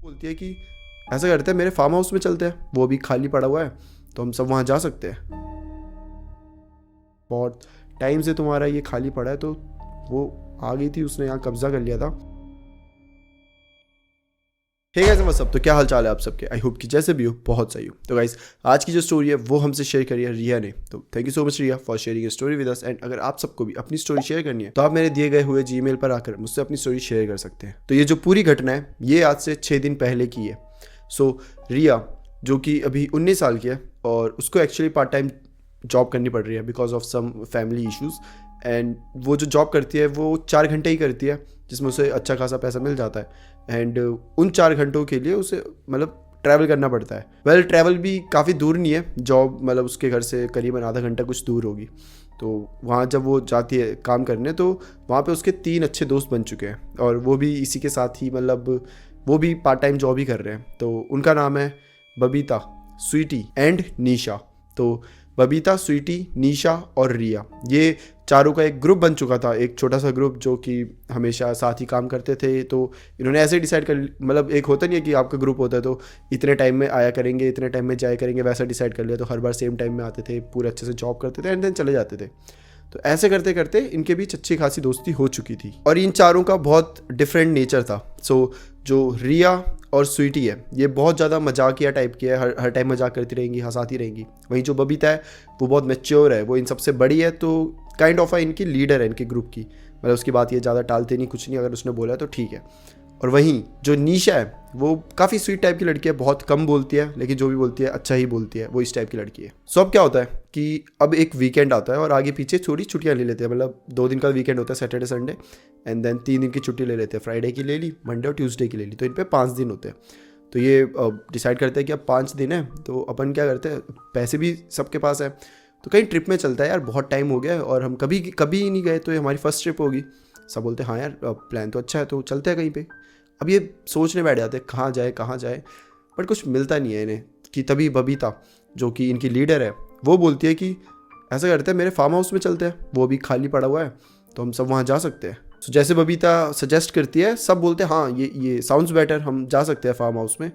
बोलती है कि ऐसा करते हैं, मेरे फार्म हाउस में चलते हैं, वो अभी खाली पड़ा हुआ है तो हम सब वहाँ जा सकते हैं। बहुत टाइम से तुम्हारा ये खाली पड़ा है, तो वो आ गई थी, उसने यहाँ कब्जा कर लिया था। हे गाइस व्हाट्स अप, तो क्या हाल चाल है आप सबके। आई होप कि जैसे भी हो बहुत सही हो। तो गाइस आज की जो स्टोरी है वो हमसे शेयर करी है रिया ने। तो thank you so much Riya for sharing a story with us. And अगर आप सबको भी अपनी स्टोरी शेयर करनी है तो आप मेरे दिए गए हुए जीमेल पर आकर मुझसे अपनी स्टोरी शेयर कर सकते हैं। तो ये जो पूरी घटना है ये आज से 6 दिन पहले की है। सो रिया जो कि अभी 19 साल की है और उसको एक्चुअली पार्ट टाइम जॉब करनी पड़ रही है because of some family issues. And वो जो जॉब करती है वो 4 घंटे ही करती है, जिसमें उसे अच्छा खासा पैसा मिल जाता है। एंड उन 4 घंटों के लिए उसे मतलब ट्रैवल करना पड़ता है। वेल ट्रैवल भी काफ़ी दूर नहीं है, जॉब मतलब उसके घर से करीबन आधा घंटा कुछ दूर होगी। तो वहाँ जब वो जाती है काम करने तो वहाँ पे उसके 3 अच्छे दोस्त बन चुके हैं और वो भी इसी के साथ ही मतलब वो भी पार्ट टाइम जॉब ही कर रहे हैं। तो उनका नाम है बबीता, स्वीटी एंड निशा। तो बबीता, स्वीटी, निशा और रिया, ये चारों का एक ग्रुप बन चुका था, एक छोटा सा ग्रुप जो कि हमेशा साथ ही काम करते थे। तो इन्होंने ऐसे डिसाइड कर मतलब एक होता नहीं है कि आपका ग्रुप होता है तो इतने टाइम में आया करेंगे, इतने टाइम में जाया करेंगे, वैसा डिसाइड कर लिया। तो हर बार सेम टाइम में आते थे, पूरे अच्छे से जॉब करते थे एंड देन चले जाते थे। तो ऐसे करते करते इनके बीच अच्छी खासी दोस्ती हो चुकी थी और इन चारों का बहुत डिफरेंट नेचर था। सो जो रिया और स्वीटी है ये बहुत ज़्यादा मजाकिया टाइप की है, हर टाइम मजाक करती रहेंगी, हंसाती रहेंगी। वहीं जो बबीता है वो बहुत मैच्योर है, वो इन सबसे बड़ी है, तो काइंड ऑफ इनकी लीडर है इनके ग्रुप की। मतलब उसकी बात ये ज़्यादा टालते नहीं, कुछ नहीं, अगर उसने बोला है तो ठीक है। और वहीं जो निशा है वो काफ़ी स्वीट टाइप की लड़की है, बहुत कम बोलती है लेकिन जो भी बोलती है अच्छा ही बोलती है, वो इस टाइप की लड़की है। सो अब क्या होता है कि अब एक वीकेंड आता है और आगे पीछे थोड़ी छुट्टियाँ ले लेते हैं। मतलब 2 दिन का वीकेंड होता है, सैटरडे संडे, एंड देन 3 दिन की छुट्टी ले लेते हैं। फ्राइडे की ले ली, मंडे और ट्यूसडे की ले ली, तो इन पर 5 दिन होते हैं। तो ये डिसाइड करते हैं कि अब 5 दिन है तो अपन क्या करते हैं, पैसे भी सबके पास है तो कहीं ट्रिप में चलता है यार, बहुत टाइम हो गया है और हम कभी कभी नहीं गए, तो ये हमारी फर्स्ट ट्रिप होगी। सब बोलते हैं हाँ यार प्लान तो अच्छा है, तो चलते हैं कहीं पे। अब ये सोचने बैठ जाते हैं कहाँ जाए कहाँ जाए, बट कुछ मिलता नहीं है इन्हें। कि तभी बबीता जो कि इनकी लीडर है वो बोलती है कि ऐसा करते हैं, मेरे फार्म हाउस में चलते हैं, वो अभी खाली पड़ा हुआ है तो हम सब वहाँ जा सकते हैं। तो जैसे बबीता सजेस्ट करती है सब बोलते हैं हाँ ये साउंड्स बेटर, हम जा सकते हैं फार्म हाउस में।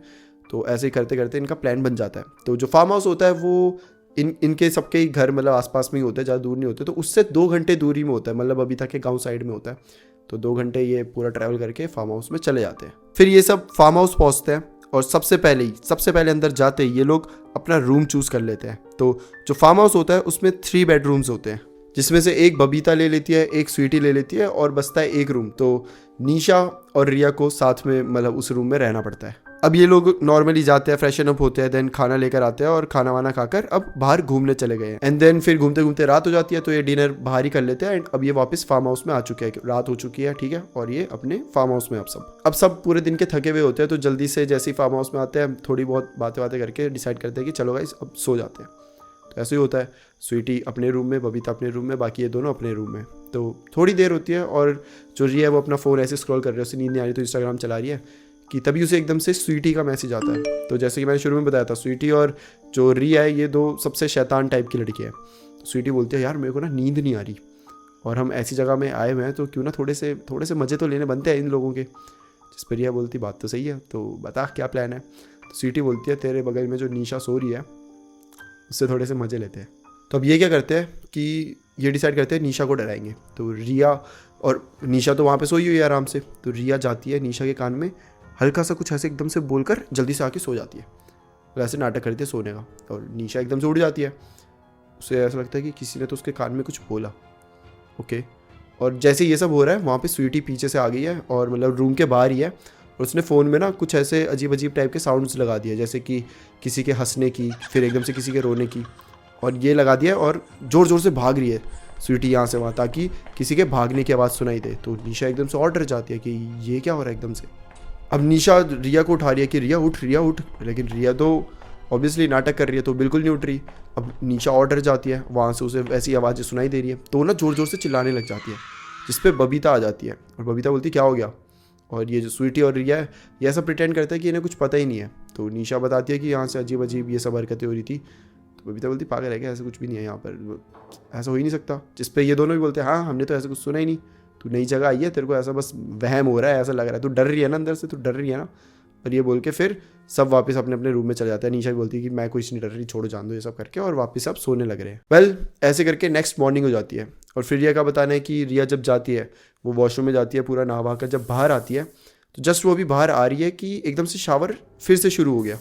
तो ऐसे ही करते करते इनका प्लान बन जाता है। तो जो फार्म हाउस होता है वो इनके सबके ही घर मतलब आसपास में ही होते हैं, ज़्यादा दूर नहीं होते। तो उससे 2 घंटे दूरी में होता है, मतलब बबीता के गांव साइड में होता है। तो 2 घंटे ये पूरा ट्रैवल करके फार्म हाउस में चले जाते हैं। फिर ये सब फार्म हाउस पहुंचते हैं और सबसे पहले अंदर जाते ही ये लोग अपना रूम चूज़ कर लेते हैं। तो जो फार्म हाउस होता है उसमें 3 बेडरूम्स होते हैं, जिसमें से एक बबीता ले लेती है, एक स्वीटी ले लेती है और बचता है एक रूम। तो निशा और रिया को साथ में मतलब उस रूम में रहना पड़ता है। अब ये लोग नॉर्मली जाते हैं, फ्रेशन अप होते हैं, देन खाना लेकर आते हैं और खाना वाना खाकर अब बाहर घूमने चले गए हैं। एंड देन फिर घूमते घूमते रात हो जाती है तो ये डिनर बाहर ही कर लेते हैं। एंड अब ये वापस फार्म हाउस में आ चुके हैं, रात हो चुकी है, ठीक है, और ये अपने फार्म हाउस में अब सब पूरे दिन के थके हुए होते हैं। तो जल्दी से जैसे ही फार्म हाउस में आते हैं थोड़ी बहुत बातें करके डिसाइड करते हैं कि चलो गाइस अब सो जाते हैं। तो ऐसे ही होता है, स्वीटी अपने रूम में, बबीता अपने रूम में, बाकी ये दोनों अपने रूम में। तो थोड़ी देर होती है और जो रिया है वो अपना फ़ोन ऐसे स्क्रॉल कर रही है, उसे नींद नहीं आ रही तो इंस्टाग्राम चला रही है कि तभी उसे एकदम से स्वीटी का मैसेज आता है। तो जैसे कि मैंने शुरू में बताया था, स्वीटी और जो रिया है ये 2 सबसे शैतान टाइप की लड़की है। तो स्वीटी बोलती है यार मेरे को ना नींद नहीं आ रही और हम ऐसी जगह में आए हुए हैं तो क्यों ना थोड़े से मज़े तो लेने बनते हैं इन लोगों के। जिस पर रिया बोलती बात तो सही है, तो बता क्या प्लान है। तो स्वीटी बोलती है तेरे बगल में जो निशा सो रही है उससे थोड़े से मज़े लेते हैं। तो अब ये क्या करते हैं कि ये डिसाइड करते हैं निशा को डराएंगे। तो रिया और निशा तो वहाँ पे सोई हुई है आराम से, तो रिया जाती है निशा के कान में हल्का सा कुछ ऐसे एकदम से बोलकर जल्दी से आके सो जाती है। वैसे नाटक करती है सोने का और निशा एकदम से उड़ जाती है। उसे ऐसा लगता है कि किसी ने तो उसके कान में कुछ बोला। ओके, और जैसे ये सब हो रहा है वहाँ पे स्वीटी पीछे से आ गई है और मतलब रूम के बाहर ही है और उसने फ़ोन में ना कुछ ऐसे अजीब अजीब टाइप के साउंड्स लगा दिए, जैसे कि किसी के हंसने की, फिर एकदम से किसी के रोने की, और ये लगा दिया और ज़ोर ज़ोर से भाग रही है स्वीटी यहाँ से वहाँ ताकि किसी के भागने की आवाज़ सुनाई दे। तो निशा एकदम से और डर जाती है कि ये क्या हो रहा है एकदम से। अब निशा रिया को उठा रही है कि रिया उठ, लेकिन रिया तो ऑब्वियसली नाटक कर रही है तो बिल्कुल नहीं उठ रही। अब निशा और डर जाती है, वहाँ से उसे वैसी आवाज़ें सुनाई दे रही है तो ना ज़ोर ज़ोर से चिल्लाने लग जाती है, जिस पे बबीता आ जाती है और बबीता बोलती क्या हो गया। और ये जो स्वीटी और रिया है ये ऐसा प्रिटेंड करता है कि इन्हें कुछ पता ही नहीं है। तो निशा बताती है कि यहाँ से अजीब अजीब ये सब हरकतें हो रही थी। तो बबीता बोलती पागल है क्या, ऐसा कुछ भी नहीं है यहाँ पर, ऐसा हो ही नहीं सकता। जिस पे ये दोनों भी बोलते हैं हाँ हमने तो ऐसा कुछ सुना ही नहीं, तू नई जगह आई है, तेरे को ऐसा बस वहम हो रहा है, ऐसा लग रहा है, तू डर रही है ना अंदर से, तू डर रही है ना। और ये बोल के फिर सब वापस अपने अपने रूम में चले जाते हैं। निशा भी बोलती है कि मैं कुछ नहीं डर रही, छोड़ो जान दो ये सब करके, और वापस सब सोने लग रहे हैं। वेल ऐसे करके नेक्स्ट मॉर्निंग हो जाती है और फिर रिया का बताना है कि रिया जब जाती है वो वॉशरूम में जाती है, पूरा नहा कर जब बाहर आती है तो जस्ट वो अभी बाहर आ रही है कि एकदम से शावर फिर से शुरू हो गया।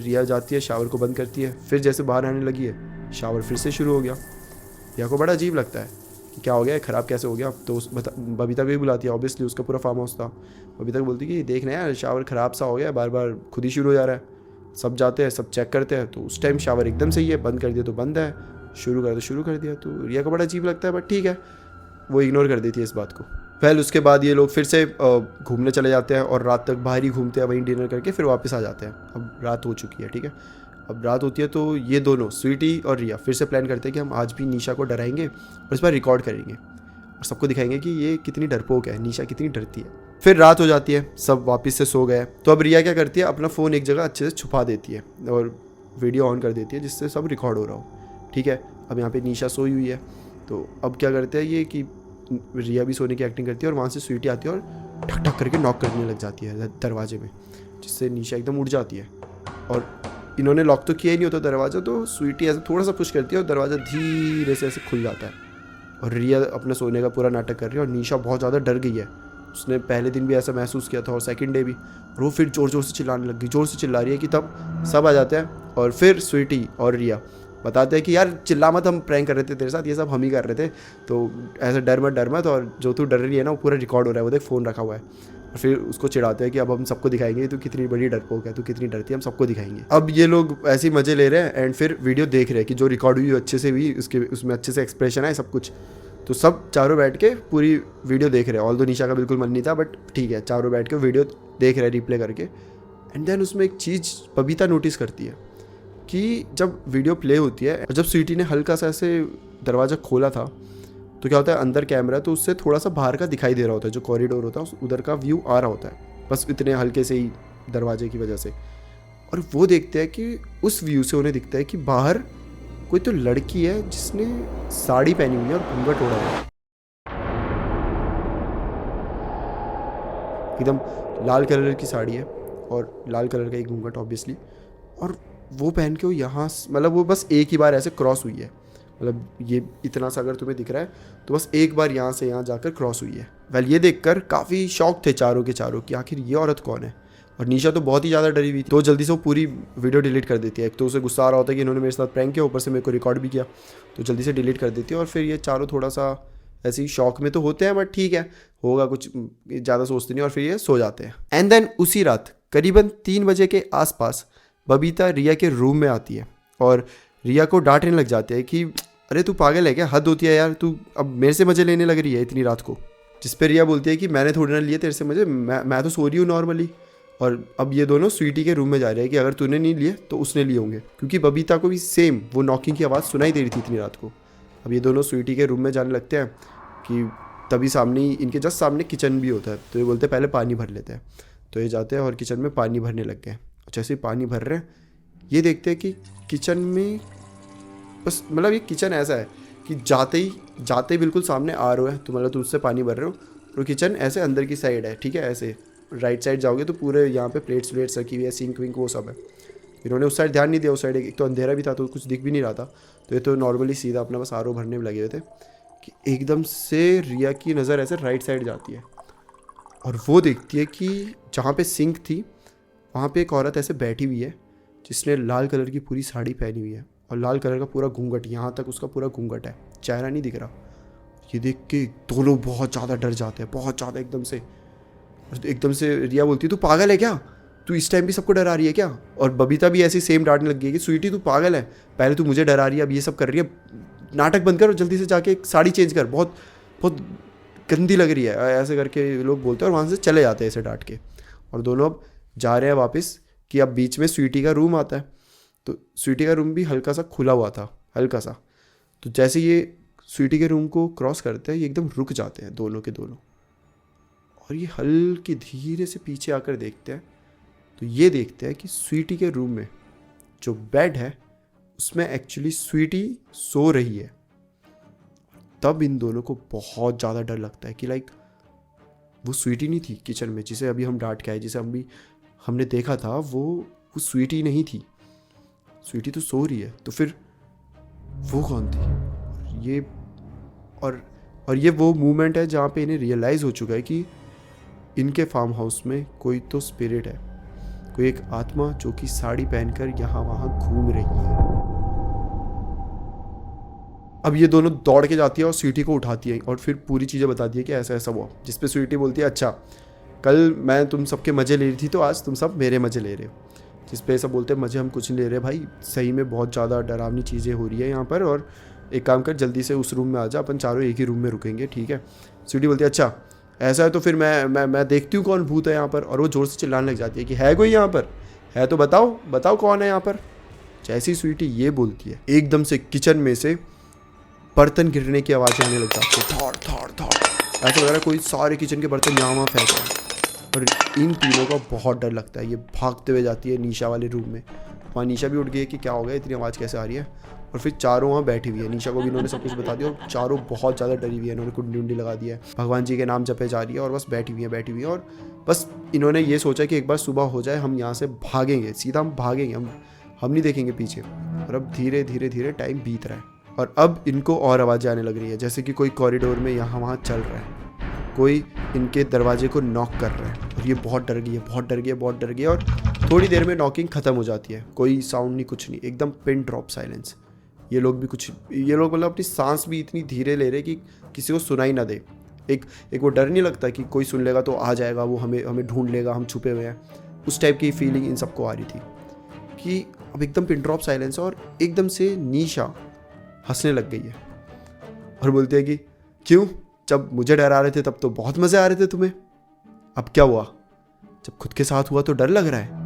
रिया जाती है, शावर को बंद करती है, फिर जैसे बाहर आने लगी है शावर फिर से शुरू हो गया। रिया को बड़ा अजीब लगता है कि क्या हो गया, ख़राब कैसे हो गया। तो बबीता को भी बुलाती है, ऑब्वियसली उसका पूरा फार्म हाउस था। बबीता को बोलती है कि देख ना यार शावर ख़राब सा हो गया, बार बार खुद ही शुरू हो जा रहा है। सब जाते हैं, सब चेक करते हैं, तो उस टाइम शावर एकदम सही है, बंद कर दिया तो बंद है, शुरू कर तो शुरू कर दिया। तो रिया को बड़ा अजीब लगता है, बट ठीक है, वो इग्नोर कर देती है इस बात को। पहले उसके बाद ये लोग फिर से घूमने चले जाते हैं और रात तक बाहर ही घूमते हैं, वहीं डिनर करके फिर वापस आ जाते हैं। अब रात हो चुकी है, ठीक है। अब रात होती है तो ये दोनों स्वीटी और रिया फिर से प्लान करते हैं कि हम आज भी निशा को डराएंगे और इस बार रिकॉर्ड करेंगे और सबको दिखाएंगे कि ये कितनी डरपोक है, निशा कितनी डरती है। फिर रात हो जाती है, सब वापस से सो गए। तो अब रिया क्या करती है, अपना फ़ोन एक जगह अच्छे से छुपा देती है और वीडियो ऑन कर देती है जिससे सब रिकॉर्ड हो रहा हो, ठीक है। अब यहाँ पे निशा सोई हुई है, तो अब क्या करते हैं ये कि रिया भी सोने की एक्टिंग करती है और वहाँ से स्वीटी आती है और ठक ठक करके नॉक करने लग जाती है दरवाजे में, जिससे निशा एकदम उठ जाती है। और इन्होंने लॉक तो किया ही नहीं होता दरवाज़ा, तो स्वीटी ऐसे थोड़ा सा पुश करती है और दरवाज़ा धीरे से ऐसे खुल जाता है और रिया अपने सोने का पूरा नाटक कर रही है। और निशा बहुत ज़्यादा डर गई है, उसने पहले दिन भी ऐसा महसूस किया था और सेकंड डे भी, और वो फिर ज़ोर ज़ोर से चिल्लाने लग गई, ज़ोर से चिल्ला रही है कि तब सब आ जाते हैं और फिर स्वीटी और रिया बताते हैं कि यार चिल्ला मत, हम प्रैंक कर रहे थे तेरे साथ, ये सब हम ही कर रहे थे, तो ऐसे डर मत, और जो तू डर रही है ना वो पूरा रिकॉर्ड हो रहा है, वो देख फ़ोन रखा हुआ है। और फिर उसको चिढ़ाते हैं कि अब हम सबको दिखाएंगे तू कितनी बड़ी डरपोक है, तू कितनी डरती है, हम सबको दिखाएंगे। अब ये लोग ऐसे ही मजे ले रहे हैं एंड फिर वीडियो देख रहे हैं कि जो रिकॉर्ड हुई अच्छे से हुई, उसमें अच्छे से एक्सप्रेशन है सब कुछ। तो सब चारों बैठ के पूरी वीडियो देख रहे हैं। ऑल्दो निशा का बिल्कुल मन नहीं था, बट ठीक है, चारों बैठ के वीडियो देख रहे हैं रिप्ले करके। एंड देन उसमें एक चीज़ बबीता नोटिस करती है कि जब वीडियो प्ले होती है और जब स्वीटी ने हल्का सा ऐसे दरवाज़ा खोला था तो क्या होता है, अंदर कैमरा तो उससे थोड़ा सा बाहर का दिखाई दे रहा होता है, जो कॉरिडोर होता है उधर का व्यू आ रहा होता है, बस इतने हल्के से ही दरवाजे की वजह से। और वो देखते हैं कि उस व्यू से उन्हें दिखता है कि बाहर कोई तो लड़की है जिसने साड़ी पहनी हुई है और घूंघट ओढ़ा हुआ है, एकदम लाल कलर की साड़ी है और लाल कलर का एक घूंघट ऑब्वियसली। और वो पहन के वो यहाँ, मतलब वो बस एक ही बार ऐसे क्रॉस हुई है, मतलब ये इतना सा अगर तुम्हें दिख रहा है तो बस एक बार यहाँ से यहाँ जाकर क्रॉस हुई है। वेल ये देखकर काफ़ी शॉक थे चारों के चारों कि आखिर ये औरत कौन है। और निशा तो बहुत ही ज़्यादा डरी हुई थी, तो जल्दी से वो पूरी वीडियो डिलीट कर देती है। एक तो उसे गुस्सा आ रहा होता है कि इन्होंने मेरे साथ प्रैंक किया, ऊपर से मेरे को रिकॉर्ड भी किया, तो जल्दी से डिलीट कर देती है। और फिर ये चारों थोड़ा सा ऐसे ही शौक में तो होते हैं, बट ठीक है, होगा कुछ, ज़्यादा सोचते नहीं, और फिर ये सो जाते हैं। एंड देन उसी रात करीबन 3 बजे के आसपास बबीता रिया के रूम में आती है और रिया को डांटने लग जाते हैं कि अरे तू पागल है क्या, हद होती है यार, तू अब मेरे से मजे लेने लग रही है इतनी रात को। जिस पे रिया बोलती है कि मैंने थोड़ी ना लिए तेरे से मजे, मैं तो सो रही हूँ नॉर्मली। और अब ये दोनों स्वीटी के रूम में जा रहे हैं कि अगर तूने नहीं लिए तो उसने लिए होंगे, क्योंकि बबीता को भी सेम वो नॉकिंग की आवाज़ सुनाई दे रही थी इतनी रात को। अब ये दोनों स्वीटी के रूम में जाने लगते हैं कि तभी सामने, इनके जस्ट सामने किचन भी होता है, तो ये बोलते हैं पहले पानी भर लेते हैं। तो ये जाते हैं और किचन में पानी भरने लग गए। जैसे ही पानी भर रहे हैं ये देखते हैं कि किचन में बस, मतलब ये किचन ऐसा है कि जाते ही बिल्कुल सामने आ रहे हैं, तो मतलब तुम उससे पानी भर रहे हो और किचन ऐसे अंदर की साइड है, ठीक है। ऐसे राइट साइड जाओगे तो पूरे यहाँ पे प्लेट्स व्लेट्स रखी हुई है, सिंक विंक वो सब है। इन्होंने उस साइड ध्यान नहीं दिया, उस साइड एक तो अंधेरा भी था तो कुछ दिख भी नहीं रहा था, तो ये तो नॉर्मली सीधा अपना बस आर भरने में लगे हुए थे कि एकदम से रिया की नज़र ऐसे राइट साइड जाती है और वो देखती है कि जहाँ पे सिंक थी वहाँ पे एक औरत ऐसे बैठी हुई है जिसने लाल कलर की पूरी साड़ी पहनी हुई है और लाल कलर का पूरा घूंघट, यहाँ तक उसका पूरा घूंघट है, चेहरा नहीं दिख रहा। ये देख के दोनों बहुत ज़्यादा डर जाते हैं, बहुत ज़्यादा एकदम से। और एकदम से रिया बोलती है तू पागल है क्या, तू इस टाइम भी सबको डरा रही है क्या। और बबीता भी ऐसी सेम डांटने लग गई है कि स्वीटी तू पागल है, पहले तू मुझे डरा रही है, अब ये सब कर रही है, नाटक बंद कर और जल्दी से जाके एक साड़ी चेंज कर, बहुत बहुत गंदी लग रही है, ऐसे करके लोग बोलते हैं और वहाँ से चले जाते हैं ऐसे डांट के। और दोनों अब जा रहे हैं वापस कि अब बीच में स्वीटी का रूम आता है, तो स्वीटी का रूम भी हल्का सा खुला हुआ था, हल्का सा। तो जैसे ये स्वीटी के रूम को क्रॉस करते हैं ये एकदम रुक जाते हैं दोनों के दोनों, और ये हल्की धीरे से पीछे आकर देखते हैं तो ये देखते हैं कि स्वीटी के रूम में जो बेड है उसमें एक्चुअली स्वीटी सो रही है। तब इन दोनों को बहुत ज़्यादा डर लगता है कि लाइक वो स्वीटी नहीं थी किचन में जिसे अभी हम डांट के आए, जिसे हम भी हमने देखा था वो स्वीटी नहीं थी, स्वीटी तो सो रही है, तो फिर वो कौन थी? ये और ये वो मोमेंट है जहाँ पे इन्हें रियलाइज़ हो चुका है कि इनके फार्म हाउस में कोई तो स्पिरिट है, कोई एक आत्मा जो कि साड़ी पहनकर यहाँ वहाँ घूम रही है। अब ये दोनों दौड़ के जाती है और स्वीटी को उठाती है और फिर पूरी चीज़ें बताती है कि ऐसा ऐसा हुआ, जिस पे स्वीटी बोलती है अच्छा कल मैं तुम सबके मज़े ले रही थी तो आज तुम सब मेरे मज़े ले रहे हो। जिस पे ऐसा बोलते हैं मज़े हम कुछ नहीं ले रहे भाई, सही में बहुत ज़्यादा डरावनी चीज़ें हो रही है यहाँ पर, और एक काम कर जल्दी से उस रूम में आ जा, अपन चारों एक ही रूम में रुकेंगे, ठीक है। स्वीटी बोलती है अच्छा ऐसा है तो फिर मैं देखती हूँ कौन भूत है यहाँ पर, और वो ज़ोर से चिल्लाने लग जाती है कि है कोई यहाँ पर, है तो बताओ बताओ कौन है यहाँ पर। जैसी स्वीटी ये बोलती है एकदम से किचन में से बर्तन गिरने की आवाज़ें आने लग जाती है, थॉड़ थॉड़ थॉड़, ऐसा लग रहा है कोई सारे किचन के बर्तन यहाँ वहाँ फेंक रहा है। और इन तीनों को बहुत डर लगता है, ये भागते हुए जाती है निशा वाले रूम में। वहाँ निशा भी उठ गई है कि क्या हो गया, इतनी आवाज़ कैसे आ रही है, और फिर चारों वहाँ बैठी हुई है। निशा को भी इन्होंने सब कुछ बता दिया और चारों बहुत ज़्यादा डरी हुई है, इन्होंने कुंडी उंडी लगा दिया है, भगवान जी के नाम जपे जा रही है और बस बैठी हुई है और बस इन्होंने ये सोचा कि एक बार सुबह हो जाए हम यहाँ से भागेंगे, सीधा हम भागेंगे, हम नहीं देखेंगे पीछे। और अब धीरे धीरे धीरे टाइम बीत रहा है और अब इनको और आवाज़ें आने लग रही है, जैसे कि कोई कॉरिडोर में यहाँ वहाँ चल रहा है, कोई इनके दरवाजे को नॉक कर रहा है। और ये बहुत डर गई है, बहुत डर गई है, बहुत डर गई है। और थोड़ी देर में नॉकिंग ख़त्म हो जाती है, कोई साउंड नहीं, कुछ नहीं, एकदम पिन ड्रॉप साइलेंस। ये लोग मतलब अपनी सांस भी इतनी धीरे ले रहे कि किसी को सुनाई ना दे। एक वो डर नहीं लगता कि कोई सुन लेगा तो आ जाएगा, वो हमें ढूंढ लेगा, हम छुपे हुए हैं, उस टाइप की फीलिंग इन सबको आ रही थी कि अब एकदम पिन ड्रॉप साइलेंस। और एकदम से निशा हंसने लग गई है और बोलती है कि क्यों, जब मुझे डरा रहे थे तब तो बहुत मज़े आ रहे थे तुम्हें, अब क्या हुआ, जब खुद के साथ हुआ तो डर लग रहा है,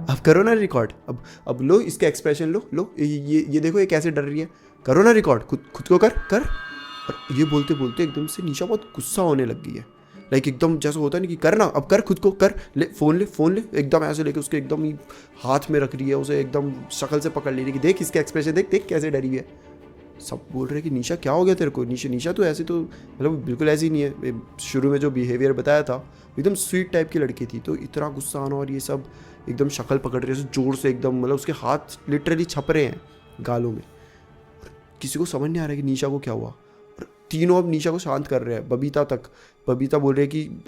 अब करो ना रिकॉर्ड, अब लो इसके एक्सप्रेशन, लो ये देखो ये कैसे डर रही है, करो ना रिकॉर्ड, खुद को कर। और ये बोलते बोलते एकदम से निशा बहुत गुस्सा होने लग गई है, लाइक एकदम जैसा होता है ना कि करना, अब कर, खुद को कर, ले फ़ोन ले, एकदम ऐसे लेके उसके एकदम ही हाथ में रख रही है, उसे एकदम शक्ल से पकड़ ले रही है कि देख इसके एक्सप्रेशन, देख कैसे डरी हुई है। सब बोल रहे हैं कि निशा क्या हो गया तेरे को, निशा तो ऐसे तो मतलब बिल्कुल ऐसी नहीं है, शुरू में जो बिहेवियर बताया था एकदम स्वीट टाइप की लड़की थी, तो इतना गुस्सा आना और ये सब एकदम शक्ल पकड़ रही है जोर से, एकदम मतलब उसके हाथ लिटरली छप रहे हैं गालों में। किसी को समझ नहीं आ रहा है कि निशा को क्या हुआ, और तीनों अब निशा को शांत कर रहे हैं, बबीता बोल रही है कि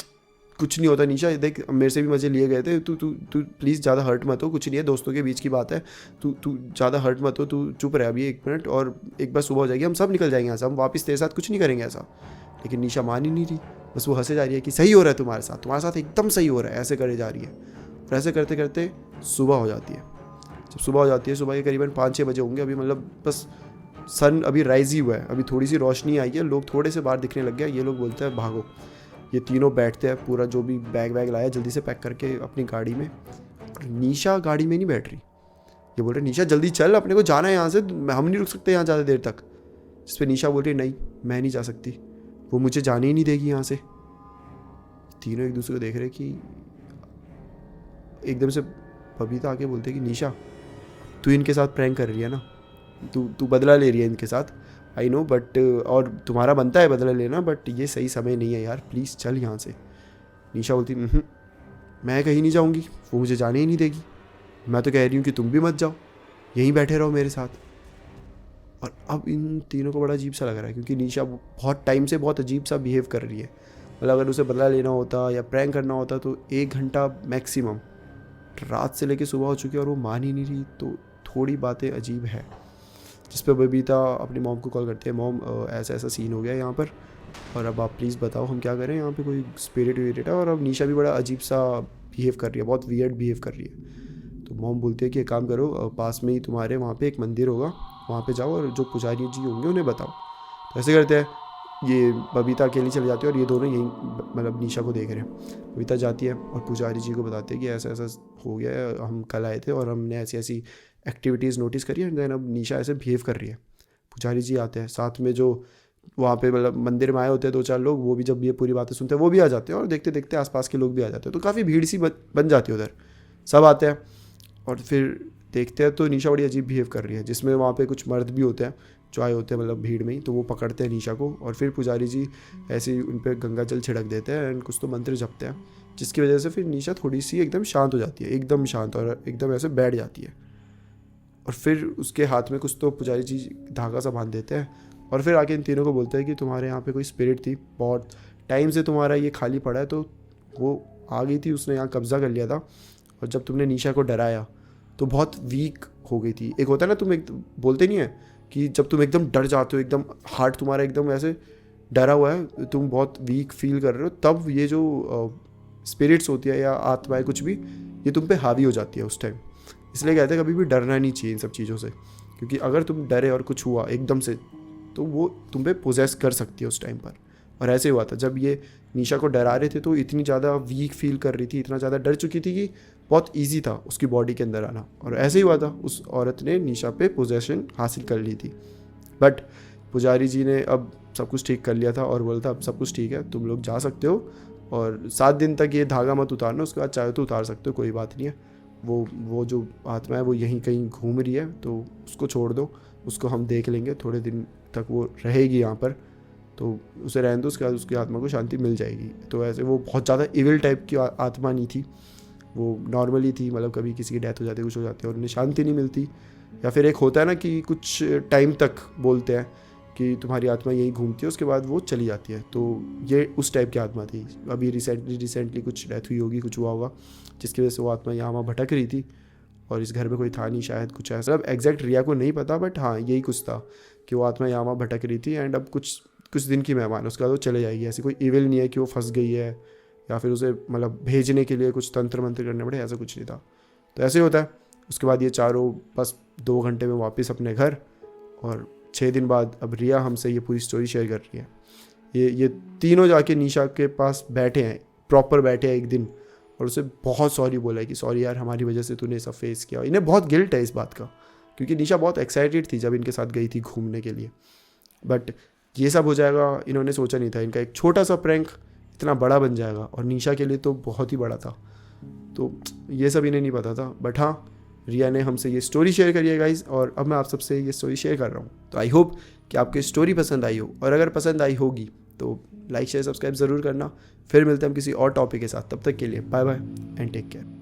कुछ नहीं होता निशा, देख मेरे से भी मज़े लिए गए थे, तू प्लीज़ ज़्यादा हर्ट मत हो, कुछ नहीं है, दोस्तों के बीच की बात है, तू ज़्यादा हर्ट मत हो, तू चुप रहे अभी 1 मिनट, और एक बार सुबह हो जाएगी हम सब निकल जाएंगे यहाँ से, हम वापस तेरे साथ कुछ नहीं करेंगे ऐसा। लेकिन निशा मान ही नहीं रही, बस वो हंसे जा रही है कि सही हो रहा है तुम्हारे साथ एकदम सही हो रहा है, ऐसे करे जा रही है। और ऐसे करते करते सुबह हो जाती है। जब सुबह हो जाती है, सुबह के करीबन 5-6 बजे होंगे अभी, मतलब बस सन अभी राइज ही हुआ है, अभी थोड़ी सी रोशनी आई है, लोग थोड़े से बाहर दिखने लग गया। ये लोग बोलते हैं भागो, ये तीनों बैठते हैं, पूरा जो भी बैग लाया जल्दी से पैक करके अपनी गाड़ी में। और निशा गाड़ी में नहीं बैठ रही, ये बोल रहे निशा जल्दी चल, अपने को जाना है यहाँ से, हम नहीं रुक सकते यहाँ ज़्यादा देर तक। जिस पर निशा बोल रही नहीं मैं नहीं जा सकती, वो मुझे जाने ही नहीं देगी यहाँ से। तीनों एक दूसरे को देख रहे कि एकदम से बबीता आके बोलते कि निशा तू इनके साथ प्रैंक कर रही है ना, तू बदला ले रही है इनके साथ, आई नो, बट और तुम्हारा बनता है बदला लेना, बट ये सही समय नहीं है यार, प्लीज़ चल यहाँ से। निशा बोलती मैं कहीं नहीं जाऊँगी, वो मुझे जाने ही नहीं देगी, मैं तो कह रही हूँ कि तुम भी मत जाओ, यहीं बैठे रहो मेरे साथ। और अब इन तीनों को बड़ा अजीब सा लग रहा है, क्योंकि निशा बहुत टाइम से बहुत अजीब सा बिहेव कर रही है, मतलब अगर उसे बदला लेना होता या प्रैंक करना होता तो 1 घंटा मैक्सिमम, रात से लेके सुबह हो चुकी है और वो मान ही नहीं रही, तो थोड़ी बातें अजीब है। जिस पर बबीता अपनी मॉम को कॉल करती है, मॉम ऐसा ऐसा सीन हो गया यहाँ पर, और अब आप प्लीज़ बताओ हम क्या करें, यहाँ पे कोई स्पिरिट विरिट है। और अब निशा भी बड़ा अजीब सा बिहेव कर रही है, बहुत वियर्ड बिहेव कर रही है। तो मॉम बोलती है कि एक काम करो, पास में ही तुम्हारे वहाँ पे एक मंदिर होगा, वहाँ पे जाओ और जो पुजारी जी होंगे उन्हें बताओ। तो ऐसे करते हैं, ये बबीता अकेली चली जाती है और ये दोनों यहीं मतलब निशा को देख रहे हैं। बबीता जाती है और पुजारी जी को बताती है कि ऐसा ऐसा हो गया है, हम कल आए थे और हमने ऐसी ऐसी एक्टिविटीज़ नोटिस करी एंड देन अब निशा ऐसे बिहेव कर रही है। पुजारी जी आते हैं, साथ में जो वहाँ पे मतलब मंदिर में आए होते हैं 2-4 लोग, वो भी जब ये पूरी बातें सुनते हैं वो भी आ जाते हैं, और देखते देखते आसपास के लोग भी आ जाते हैं, तो काफ़ी भीड़ सी बन जाती है उधर, सब आते हैं। और फिर देखते हैं तो निशा बड़ी अजीब बिहेव कर रही है, जिसमें वहाँ पे कुछ मर्द भी होते हैं जो आए होते हैं मतलब भीड़ में ही, तो वो पकड़ते हैं निशा को और फिर पुजारी जी ऐसे ही उन पर गंगा जल छिड़क देते हैं एंड कुछ तो मंत्र जपते हैं, जिसकी वजह से फिर निशा थोड़ी सी एकदम शांत हो जाती है, एकदम शांत, और एकदम ऐसे बैठ जाती है। और फिर उसके हाथ में कुछ तो पुजारी जी धागा सा बांध देते हैं और फिर आके इन तीनों को बोलते हैं कि तुम्हारे यहाँ पे कोई स्पिरिट थी, बहुत टाइम से तुम्हारा ये खाली पड़ा है, तो वो आ गई थी, उसने यहाँ कब्जा कर लिया था, और जब तुमने निशा को डराया तो बहुत वीक हो गई थी। एक होता है ना, तुम एक बोलते नहीं है कि जब तुम एकदम डर जाते हो, एकदम हार्ट तुम्हारा एकदम ऐसे डरा हुआ है, तुम बहुत वीक फील कर रहे हो, तब ये जो स्पिरिट्स होती है या आत्माएं कुछ भी, ये तुम पे हावी हो जाती है उस टाइम। इसलिए कहते हैं कभी भी डरना नहीं चाहिए इन सब चीज़ों से, क्योंकि अगर तुम डरे और कुछ हुआ एकदम से तो वो तुम पे पोजेस कर सकती है उस टाइम पर। और ऐसे हुआ था, जब ये निशा को डरा रहे थे तो इतनी ज़्यादा वीक फील कर रही थी, इतना ज़्यादा डर चुकी थी कि बहुत ईजी था उसकी बॉडी के अंदर आना, और ऐसे ही हुआ था, उस औरत ने निशा पे पोजेशन हासिल कर ली थी। बट पुजारी जी ने अब सब कुछ ठीक कर लिया था और बोला था अब सब कुछ ठीक है, तुम लोग जा सकते हो, और 7 दिन तक ये धागा मत उतारना, उसके बाद चाहे तो उतार सकते हो, कोई बात नहीं है। वो जो आत्मा है वो यहीं कहीं घूम रही है, तो उसको छोड़ दो, उसको हम देख लेंगे, थोड़े दिन तक वो रहेगी यहाँ पर, तो उसे रहने दो, उसके बाद उसकी आत्मा को शांति मिल जाएगी। तो ऐसे वो बहुत ज़्यादा इविल टाइप की आत्मा नहीं थी, वो नॉर्मली थी, मतलब कभी किसी की डेथ हो जाती है, कुछ हो जाती है और उन्हें शांति नहीं मिलती, या फिर एक होता है ना कि कुछ टाइम तक बोलते हैं कि तुम्हारी आत्मा यहीं घूमती है, उसके बाद वो चली जाती है, तो ये उस टाइप की आत्मा थी। अभी रिसेंटली कुछ डेथ हुई होगी, कुछ हुआ होगा, जिसकी वजह से वो आत्मा यहाँ वहाँ भटक रही थी, और इस घर में कोई था नहीं शायद, कुछ ऐसा। अब एग्जैक्ट रिया को नहीं पता, बट हाँ यही कुछ था कि वो आत्मा यहाँ वहाँ भटक रही थी, एंड अब कुछ दिन की मेहमान, उसके बाद वो चले जाएगी। ऐसी कोई इविल नहीं है कि वो फंस गई है या फिर उसे मतलब भेजने के लिए कुछ तंत्र मंत्र करने पड़े, ऐसा कुछ नहीं था। तो ऐसे ही होता है। उसके बाद ये चारों बस 2 घंटे में वापस अपने घर, और 6 दिन बाद अब रिया हमसे ये पूरी स्टोरी शेयर कर रही है। ये तीनों जाके निशा के पास बैठे हैं, प्रॉपर बैठे हैं एक दिन, और उसे बहुत सॉरी बोला है कि सॉरी यार, हमारी वजह से तूने सब फेस किया। इन्हें बहुत गिल्ट है इस बात का, क्योंकि निशा बहुत एक्साइटेड थी जब इनके साथ गई थी घूमने के लिए, बट ये सब हो जाएगा इन्होंने सोचा नहीं था। इनका एक छोटा सा प्रैंक इतना बड़ा बन जाएगा, और निशा के लिए तो बहुत ही बड़ा था, तो ये सब इन्हें नहीं पता था। बट हाँ, रिया ने हमसे ये स्टोरी शेयर करी है गाइज, और अब मैं आप सबसे ये स्टोरी शेयर कर रहा हूँ। तो आई होप कि आपको स्टोरी पसंद आई हो, और अगर पसंद आई होगी तो लाइक शेयर सब्सक्राइब ज़रूर करना। फिर मिलते हैं हम किसी और टॉपिक के साथ, तब तक के लिए bye bye and take care.